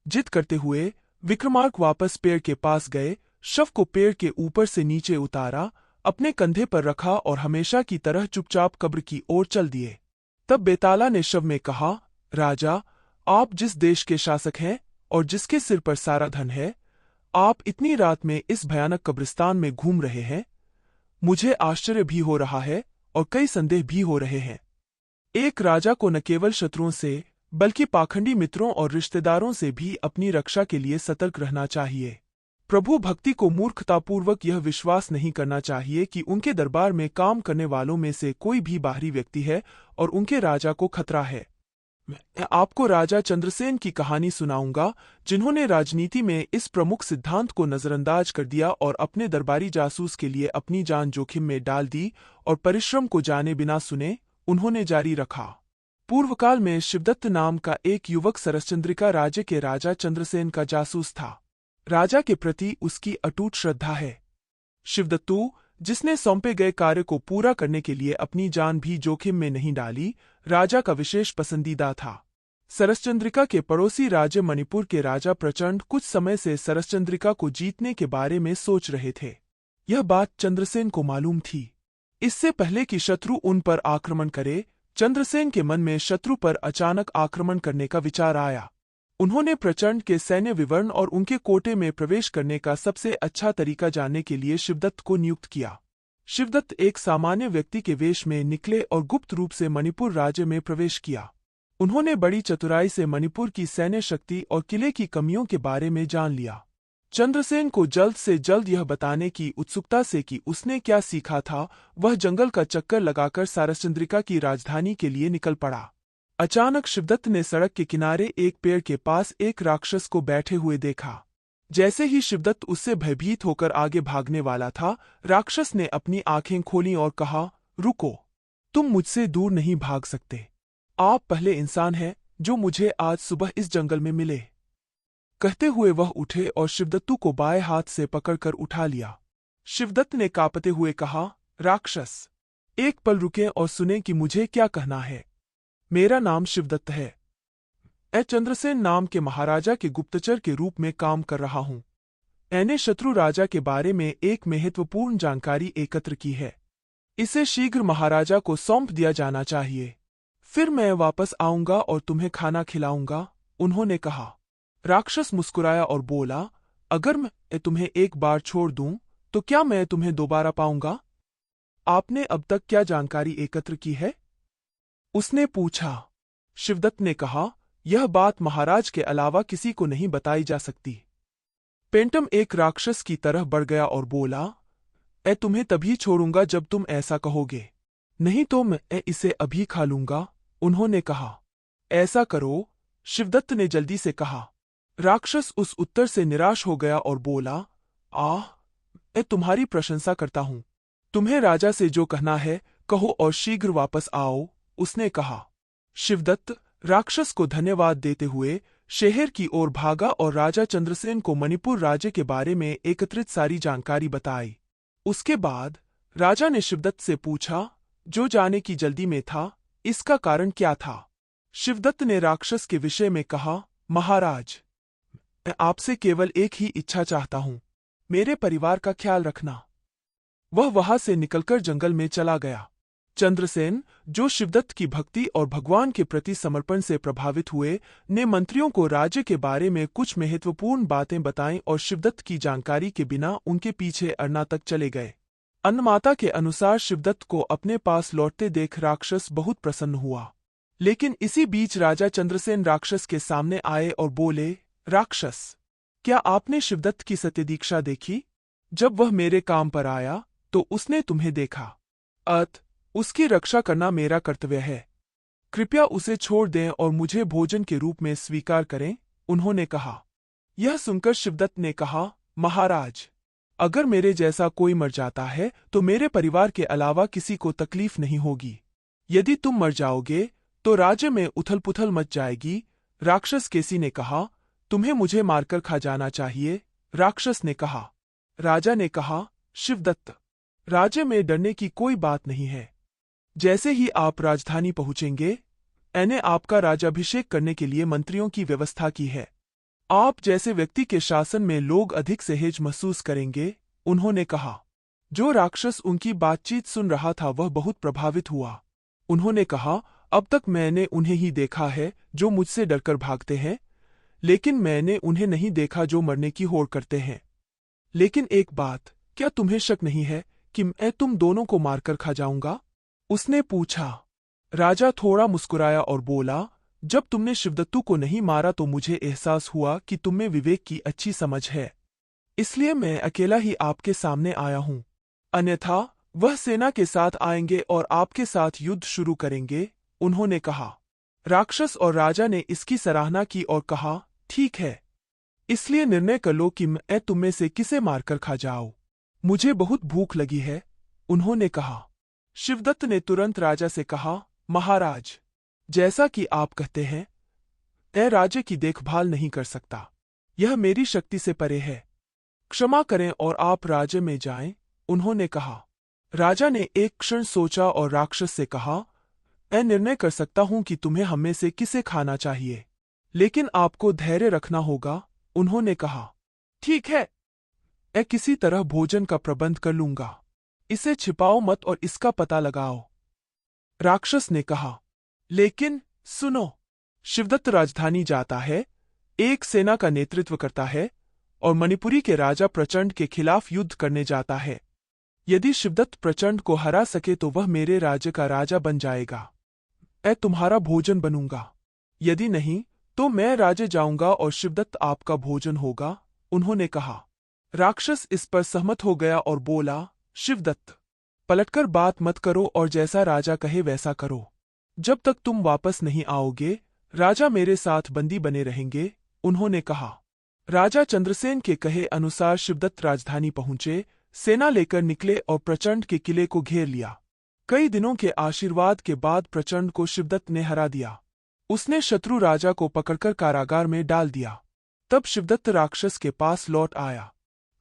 जिद करते हुए विक्रमार्क वापस पेड़ के पास गए, शव को पेड़ के ऊपर से नीचे उतारा, अपने कंधे पर रखा और हमेशा की तरह चुपचाप कब्र की ओर चल दिए। तब बेताला ने शव में कहा, राजा, आप जिस देश के शासक हैं और जिसके सिर पर सारा धन है, आप इतनी रात में इस भयानक कब्रिस्तान में घूम रहे हैं। मुझे आश्चर्य भी हो रहा है और कई संदेह भी हो रहे हैं। एक राजा को न केवल शत्रुओं से बल्कि पाखंडी मित्रों और रिश्तेदारों से भी अपनी रक्षा के लिए सतर्क रहना चाहिए। प्रभु भक्ति को मूर्खतापूर्वक यह विश्वास नहीं करना चाहिए कि उनके दरबार में काम करने वालों में से कोई भी बाहरी व्यक्ति है और उनके राजा को खतरा है। मैं आपको राजा चंद्रसेन की कहानी सुनाऊंगा, जिन्होंने राजनीति में इस प्रमुख सिद्धांत को नजरअंदाज कर दिया और अपने दरबारी जासूस के लिए अपनी जान जोखिम में डाल दी, और परिश्रम को जाने बिना सुने उन्होंने जारी रखा। पूर्वकाल में शिवदत्त नाम का एक युवक सरसचंद्रिका राज्य के राजा चंद्रसेन का जासूस था। राजा के प्रति उसकी अटूट श्रद्धा है। शिवदत्तू, जिसने सौंपे गए कार्य को पूरा करने के लिए अपनी जान भी जोखिम में नहीं डाली, राजा का विशेष पसंदीदा था। सरसचंद्रिका के पड़ोसी राज्य मणिपुर के राजा प्रचंड कुछ समय से सरसचंद्रिका को जीतने के बारे में सोच रहे थे। यह बात चंद्रसेन को मालूम थी। इससे पहले कि शत्रु उन पर आक्रमण करे, चंद्रसेन के मन में शत्रु पर अचानक आक्रमण करने का विचार आया। उन्होंने प्रचंड के सैन्य विवरण और उनके कोटे में प्रवेश करने का सबसे अच्छा तरीका जानने के लिए शिवदत्त को नियुक्त किया। शिवदत्त एक सामान्य व्यक्ति के वेश में निकले और गुप्त रूप से मणिपुर राज्य में प्रवेश किया। उन्होंने बड़ी चतुराई से मणिपुर की सैन्य शक्ति और किले की कमियों के बारे में जान लिया। चंद्रसेन को जल्द से जल्द यह बताने की उत्सुकता से कि उसने क्या सीखा था, वह जंगल का चक्कर लगाकर सरसचंद्रिका की राजधानी के लिए निकल पड़ा। अचानक शिवदत्त ने सड़क के किनारे एक पेड़ के पास एक राक्षस को बैठे हुए देखा। जैसे ही शिवदत्त उससे भयभीत होकर आगे भागने वाला था, राक्षस ने अपनी आंखें खोलीं और कहा, रुको, तुम मुझसे दूर नहीं भाग सकते। आप पहले इंसान हैं जो मुझे आज सुबह इस जंगल में मिले। कहते हुए वह उठे और शिवदत्तू को बाएं हाथ से पकड़कर उठा लिया। शिवदत्त ने कांपते हुए कहा, राक्षस, एक पल रुकें और सुने कि मुझे क्या कहना है। मेरा नाम शिवदत्त है। मैं चंद्रसेन नाम के महाराजा के गुप्तचर के रूप में काम कर रहा हूँ। मैंने शत्रु राजा के बारे में एक महत्वपूर्ण जानकारी एकत्र की है। इसे शीघ्र महाराजा को सौंप दिया जाना चाहिए। फिर मैं वापस आऊंगा और तुम्हें खाना खिलाऊंगा, उन्होंने कहा। राक्षस मुस्कुराया और बोला, अगर मैं तुम्हें एक बार छोड़ दूं, तो क्या मैं तुम्हें दोबारा पाऊंगा? आपने अब तक क्या जानकारी एकत्र की है? उसने पूछा। शिवदत्त ने कहा, यह बात महाराज के अलावा किसी को नहीं बताई जा सकती। पेंटम एक राक्षस की तरह बढ़ गया और बोला, मैं तुम्हें तभी छोड़ूंगा जब तुम ऐसा कहोगे, नहीं तो मैं इसे अभी खा लूंगा, उन्होंने कहा। ऐसा करो, शिवदत्त ने जल्दी से कहा। राक्षस उस उत्तर से निराश हो गया और बोला, मैं तुम्हारी प्रशंसा करता हूं। तुम्हें राजा से जो कहना है कहो और शीघ्र वापस आओ, उसने कहा। शिवदत्त राक्षस को धन्यवाद देते हुए शहर की ओर भागा और राजा चंद्रसेन को मणिपुर राज्य के बारे में एकत्रित सारी जानकारी बताई। उसके बाद राजा ने शिवदत्त से पूछा, जो जाने की जल्दी में था, इसका कारण क्या था? शिवदत्त ने राक्षस के विषय में कहा, महाराज, मैं आपसे केवल एक ही इच्छा चाहता हूं, मेरे परिवार का ख्याल रखना। वह वहां से निकलकर जंगल में चला गया। चंद्रसेन, जो शिवदत्त की भक्ति और भगवान के प्रति समर्पण से प्रभावित हुए, ने मंत्रियों को राज्य के बारे में कुछ महत्वपूर्ण बातें बताईं और शिवदत्त की जानकारी के बिना उनके पीछे अरना तक चले गए। अन्नमाता के अनुसार शिवदत्त को अपने पास लौटते देख राक्षस बहुत प्रसन्न हुआ। लेकिन इसी बीच राजा चंद्रसेन राक्षस के सामने आए और बोले, राक्षस, क्या आपने शिवदत्त की सत्यदीक्षा देखी? जब वह मेरे काम पर आया तो उसने तुम्हें देखा। उसकी रक्षा करना मेरा कर्तव्य है। कृपया उसे छोड़ दें और मुझे भोजन के रूप में स्वीकार करें, उन्होंने कहा। यह सुनकर शिवदत्त ने कहा, महाराज, अगर मेरे जैसा कोई मर जाता है तो मेरे परिवार के अलावा किसी को तकलीफ नहीं होगी। यदि तुम मर जाओगे तो राज्य में उथल पुथल मच जाएगी। राक्षस केसी ने कहा, तुम्हें मुझे मारकर खा जाना चाहिए, राक्षस ने कहा। राजा ने कहा, शिवदत्त, राज्य में डरने की कोई बात नहीं है। जैसे ही आप राजधानी पहुंचेंगे, मैंने आपका राज्याभिषेक करने के लिए मंत्रियों की व्यवस्था की है। आप जैसे व्यक्ति के शासन में लोग अधिक सहज महसूस करेंगे, उन्होंने कहा। जो राक्षस उनकी बातचीत सुन रहा था वह बहुत प्रभावित हुआ। उन्होंने कहा, अब तक मैंने उन्हें ही देखा है जो मुझसे डरकर भागते हैं, लेकिन मैंने उन्हें नहीं देखा जो मरने की होड़ करते हैं। लेकिन एक बात, क्या तुम्हें शक नहीं है कि मैं तुम दोनों को मारकर खा जाऊंगा? उसने पूछा। राजा थोड़ा मुस्कुराया और बोला, जब तुमने शिवदत्तू को नहीं मारा तो मुझे एहसास हुआ कि तुम में विवेक की अच्छी समझ है, इसलिए मैं अकेला ही आपके सामने आया हूं। अन्यथा वह सेना के साथ आएंगे और आपके साथ युद्ध शुरू करेंगे, उन्होंने कहा। राक्षस और राजा ने इसकी सराहना की और कहा, ठीक है, इसलिए निर्णय कर लो कि मैं तुम में से किसे मारकर खा जाऊं। मुझे बहुत भूख लगी है, उन्होंने कहा। शिवदत्त ने तुरंत राजा से कहा, महाराज, जैसा कि आप कहते हैं, मैं राज्य की देखभाल नहीं कर सकता। यह मेरी शक्ति से परे है। क्षमा करें और आप राज्य में जाएं, उन्होंने कहा। राजा ने एक क्षण सोचा और राक्षस से कहा, मैं निर्णय कर सकता हूं कि तुम्हें हम में से किसे खाना चाहिए, लेकिन आपको धैर्य रखना होगा, उन्होंने कहा। ठीक है, मैं किसी तरह भोजन का प्रबंध कर लूंगा। इसे छिपाओ मत और इसका पता लगाओ, राक्षस ने कहा। लेकिन सुनो, शिवदत्त राजधानी जाता है, एक सेना का नेतृत्व करता है और मणिपुरी के राजा प्रचंड के खिलाफ युद्ध करने जाता है। यदि शिवदत्त प्रचंड को हरा सके तो वह मेरे राज्य का राजा बन जाएगा। मैं तुम्हारा भोजन बनूंगा। यदि नहीं तो मैं राज्य जाऊंगा और शिवदत्त आपका भोजन होगा, उन्होंने कहा। राक्षस इस पर सहमत हो गया और बोला, शिवदत्त, पलटकर बात मत करो और जैसा राजा कहे वैसा करो। जब तक तुम वापस नहीं आओगे, राजा मेरे साथ बंदी बने रहेंगे, उन्होंने कहा। राजा चंद्रसेन के कहे अनुसार शिवदत्त राजधानी पहुंचे, सेना लेकर निकले और प्रचंड के किले को घेर लिया। कई दिनों के आशीर्वाद के बाद प्रचंड को शिवदत्त ने हरा दिया। उसने शत्रु राजा को पकड़कर कारागार में डाल दिया। तब शिवदत्त राक्षस के पास लौट आया।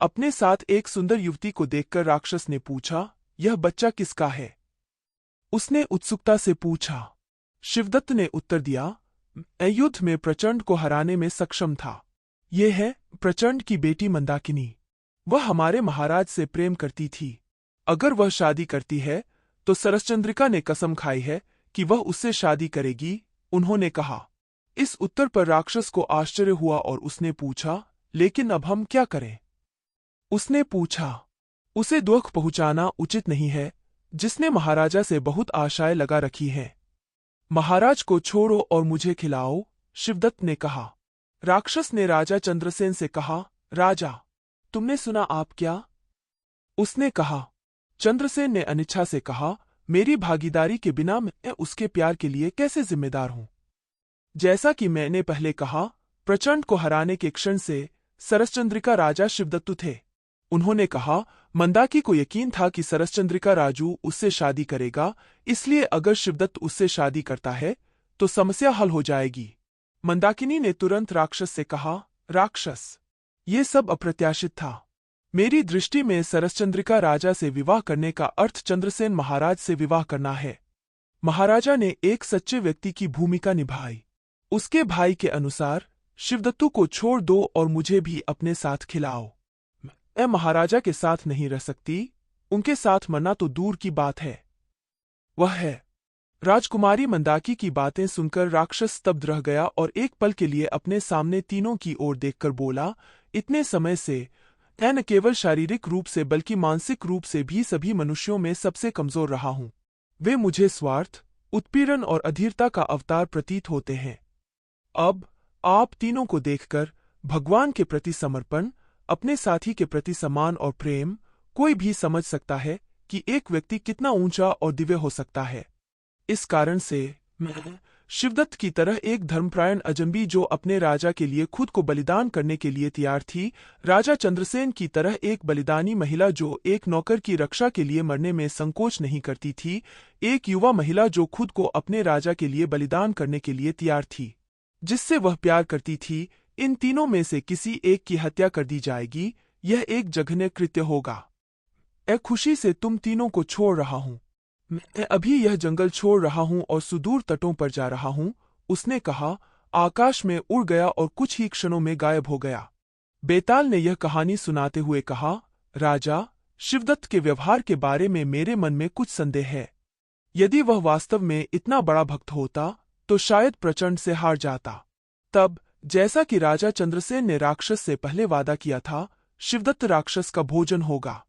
अपने साथ एक सुंदर युवती को देखकर राक्षस ने पूछा, यह बच्चा किसका है? उसने उत्सुकता से पूछा। शिवदत्त ने उत्तर दिया, मैं युद्ध में प्रचंड को हराने में सक्षम था। ये है प्रचंड की बेटी मंदाकिनी। वह हमारे महाराज से प्रेम करती थी। अगर वह शादी करती है तो सरसचंद्रिका ने कसम खाई है कि वह उससे शादी करेगी, उन्होंने कहा। इस उत्तर पर राक्षस को आश्चर्य हुआ और उसने पूछा, लेकिन अब हम क्या करें? उसने पूछा। उसे दुख पहुंचाना उचित नहीं है, जिसने महाराजा से बहुत आशाएं लगा रखी हैं। महाराज को छोड़ो और मुझे खिलाओ, शिवदत्त ने कहा। राक्षस ने राजा चंद्रसेन से कहा, राजा, तुमने सुना आप क्या? उसने कहा। चंद्रसेन ने अनिच्छा से कहा, मेरी भागीदारी के बिना मैं उसके प्यार के लिए कैसे जिम्मेदार हूं? जैसा कि मैंने पहले कहा, प्रचंड को हराने के क्षण से सरसचंद्रिका राजा शिवदत्तु थे। उन्होंने कहा, मंदाकी को यकीन था कि सरसचंद्रिका राजू उससे शादी करेगा, इसलिए अगर शिवदत्त उससे शादी करता है तो समस्या हल हो जाएगी। मंदाकिनी ने तुरंत राक्षस से कहा, राक्षस, ये सब अप्रत्याशित था। मेरी दृष्टि में सरसचंद्रिका राजा से विवाह करने का अर्थ चंद्रसेन महाराज से विवाह करना है। महाराजा ने एक सच्चे व्यक्ति की भूमिका निभाई। उसके भाई के अनुसार शिवदत्तु को छोड़ दो और मुझे भी अपने साथ खिलाओ। मैं महाराजा के साथ नहीं रह सकती, उनके साथ मरना तो दूर की बात है। वह है। राजकुमारी मंदाकी की बातें सुनकर राक्षस स्तब्ध रह गया और एक पल के लिए अपने सामने तीनों की ओर देखकर बोला, इतने समय से मैं न केवल शारीरिक रूप से बल्कि मानसिक रूप से भी सभी मनुष्यों में सबसे कमजोर रहा हूं। वे मुझे स्वार्थ, उत्पीड़न और अधीरता का अवतार प्रतीत होते हैं। अब आप तीनों को देखकर भगवान के प्रति समर्पण, अपने साथी के प्रति सम्मान और प्रेम, कोई भी समझ सकता है कि एक व्यक्ति कितना ऊंचा और दिव्य हो सकता है। इस कारण से मैं शिवदत्त की तरह एक धर्मपरायण अजंबी जो अपने राजा के लिए खुद को बलिदान करने के लिए तैयार थी, राजा चंद्रसेन की तरह एक बलिदानी महिला जो एक नौकर की रक्षा के लिए मरने में संकोच नहीं करती थी, एक युवा महिला जो खुद को अपने राजा के लिए बलिदान करने के लिए तैयार थी, जिससे वह प्यार करती थी, इन तीनों में से किसी एक की हत्या कर दी जाएगी। यह एक जघन्य कृत्य होगा। मैं खुशी से तुम तीनों को छोड़ रहा हूं। मैं अभी यह जंगल छोड़ रहा हूं और सुदूर तटों पर जा रहा हूं, उसने कहा। आकाश में उड़ गया और कुछ ही क्षणों में गायब हो गया। बेताल ने यह कहानी सुनाते हुए कहा, राजा, शिवदत्त के व्यवहार के बारे में मेरे मन में कुछ संदेह है। यदि वह वास्तव में इतना बड़ा भक्त होता तो शायद प्रचंड से हार जाता। तब, जैसा कि राजा चंद्रसेन ने राक्षस से पहले वादा किया था, शिवदत्त राक्षस का भोजन होगा।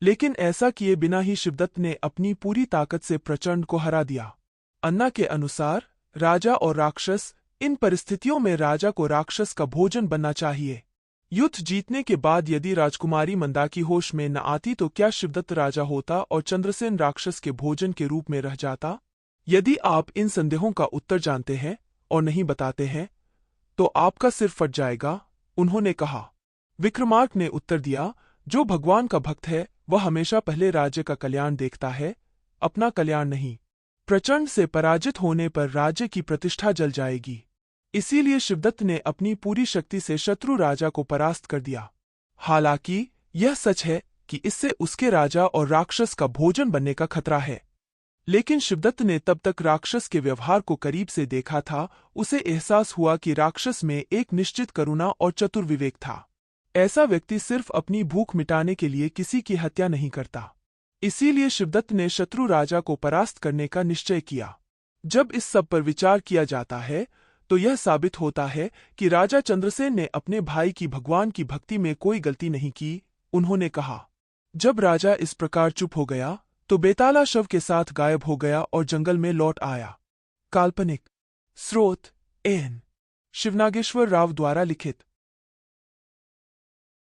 लेकिन ऐसा किए बिना ही शिवदत्त ने अपनी पूरी ताकत से प्रचंड को हरा दिया। अन्ना के अनुसार राजा और राक्षस, इन परिस्थितियों में राजा को राक्षस का भोजन बनना चाहिए। युद्ध जीतने के बाद यदि राजकुमारी मंदाकी होश में न आती तो क्या शिवदत्त राजा होता और चंद्रसेन राक्षस के भोजन के रूप में रह जाता? यदि आप इन संदेहों का उत्तर जानते हैं और नहीं बताते हैं तो आपका सिर फट जाएगा, उन्होंने कहा। विक्रमार्क ने उत्तर दिया, जो भगवान का भक्त है वह हमेशा पहले राज्य का कल्याण देखता है, अपना कल्याण नहीं। प्रचंड से पराजित होने पर राज्य की प्रतिष्ठा जल जाएगी। इसीलिए शिवदत्त ने अपनी पूरी शक्ति से शत्रु राजा को परास्त कर दिया। हालांकि यह सच है कि इससे उसके राजा और राक्षस का भोजन बनने का खतरा है। लेकिन शिवदत्त ने तब तक राक्षस के व्यवहार को करीब से देखा था, उसे एहसास हुआ कि राक्षस में एक निश्चित करुणा और चतुर विवेक था। ऐसा व्यक्ति सिर्फ अपनी भूख मिटाने के लिए किसी की हत्या नहीं करता। इसीलिए शिवदत्त ने शत्रु राजा को परास्त करने का निश्चय किया। जब इस सब पर विचार किया जाता है तो यह साबित होता है कि राजा चंद्रसेन ने अपने भाई की भगवान की भक्ति में कोई गलती नहीं की, उन्होंने कहा। जब राजा इस प्रकार चुप हो गया तो बेताला शव के साथ गायब हो गया और जंगल में लौट आया। काल्पनिक स्रोत एन शिवनागेश्वर राव द्वारा लिखित।